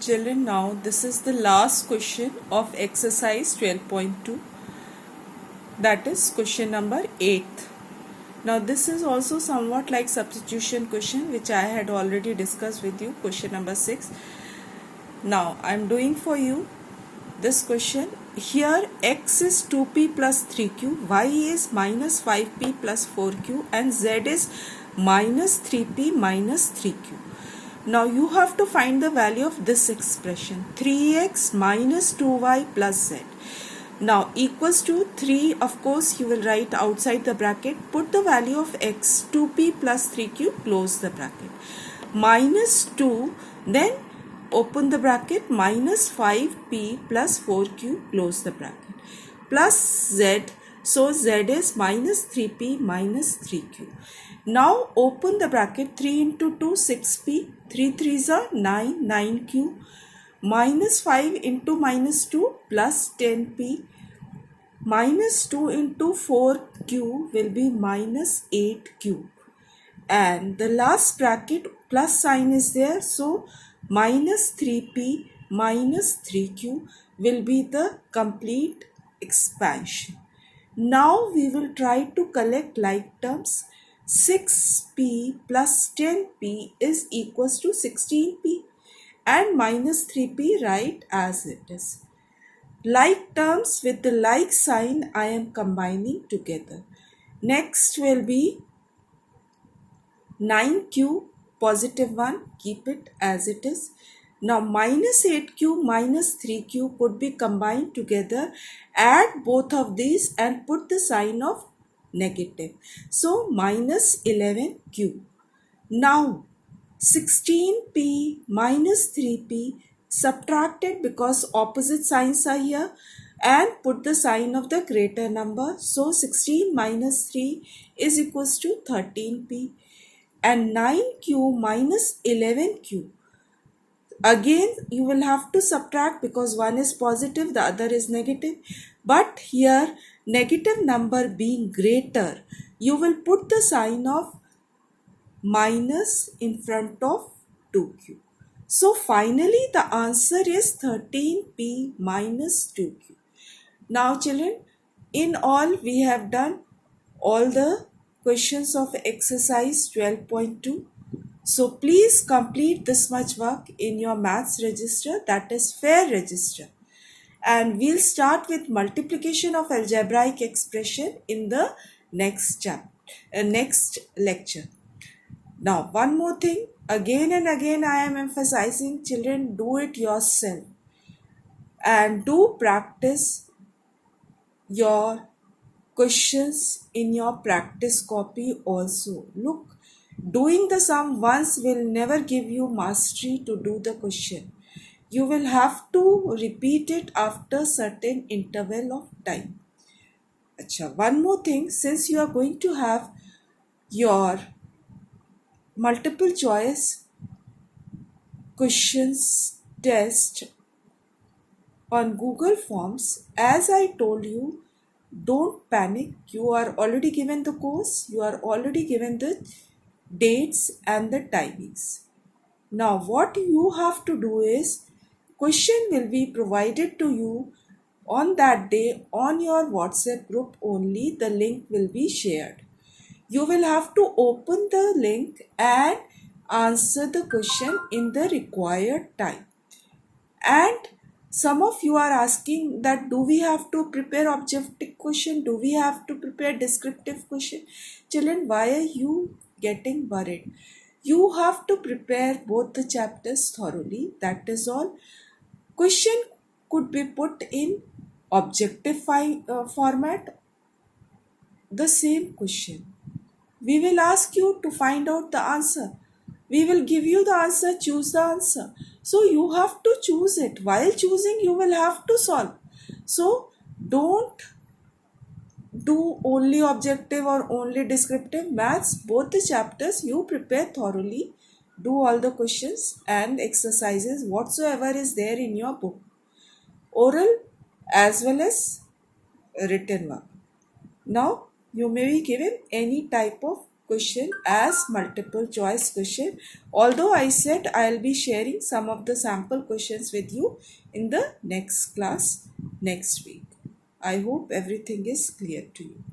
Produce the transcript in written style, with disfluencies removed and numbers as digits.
Children, now this is the last question of exercise 12.2, that is question number 8. Now this is also somewhat like substitution question which I had already discussed with you, question number 6. Now I am doing for you this question. Here x is 2p plus 3q, y is minus 5p plus 4q and z is minus 3p minus 3q. Now you have to find the value of this expression, 3x minus 2y plus z. Now equals to 3, of course you will write outside the bracket, put the value of x, 2p plus 3q, close the bracket. Minus 2, then open the bracket, minus 5p plus 4q, close the bracket. Plus z, so z is minus 3p minus 3q. Now open the bracket, 3 into 2, 6p, 3 3s are 9, 9q, minus 5 into minus 2 plus 10p, minus 2 into 4q will be minus 8q. And the last bracket plus sign is there, so minus 3p minus 3q will be the complete expansion. Now we will try to collect like terms. 6p plus 10p is equals to 16p and minus 3p write as it is. Like terms with the like sign I am combining together. Next will be 9q, positive 1, keep it as it is. Now minus 8q minus 3q could be combined together. Add both of these and put the sign of negative. So minus 11q. Now 16p minus 3p subtracted because opposite signs are here and put the sign of the greater number. So 16 minus 3 is equals to 13p. And 9q minus 11q. Again, you will have to subtract because one is positive, the other is negative. But here, negative number being greater, you will put the sign of minus in front of 2q. So finally, the answer is 13p minus 2q. Now children, in all we have done all the questions of exercise 12.2. So please complete this much work in your maths register, that is fair register. And we'll start with multiplication of algebraic expression in the next lecture. Now one more thing, again and again I am emphasizing, children, do it yourself and do practice your questions in your practice copy also. Look, doing the sum once will never give you mastery to do the question. You will have to repeat it after certain interval of time. Achha, one more thing, since you are going to have your multiple choice questions test on Google Forms, as I told you, don't panic. You are already given the course, you are already given the dates and the timings. Now what you have to do is, question will be provided to you on that day on your WhatsApp group only. The link will be shared. You will have to open the link and answer the question in the required time. And some of you are asking that do we have to prepare objective question, do we have to prepare descriptive question? Children, why are you getting worried? You have to prepare both the chapters thoroughly, that is all. Question could be put in objective format, the same question. We will ask you to find out the answer. We will give you the answer, choose the answer. So you have to choose it. While choosing, you will have to solve. So don't do only objective or only descriptive. Maths, both the chapters, you prepare thoroughly. Do all the questions and exercises whatsoever is there in your book. Oral as well as written work. Now, you may be given any type of question as multiple choice question. Although I said I'll be sharing some of the sample questions with you in the next class next week. I hope everything is clear to you.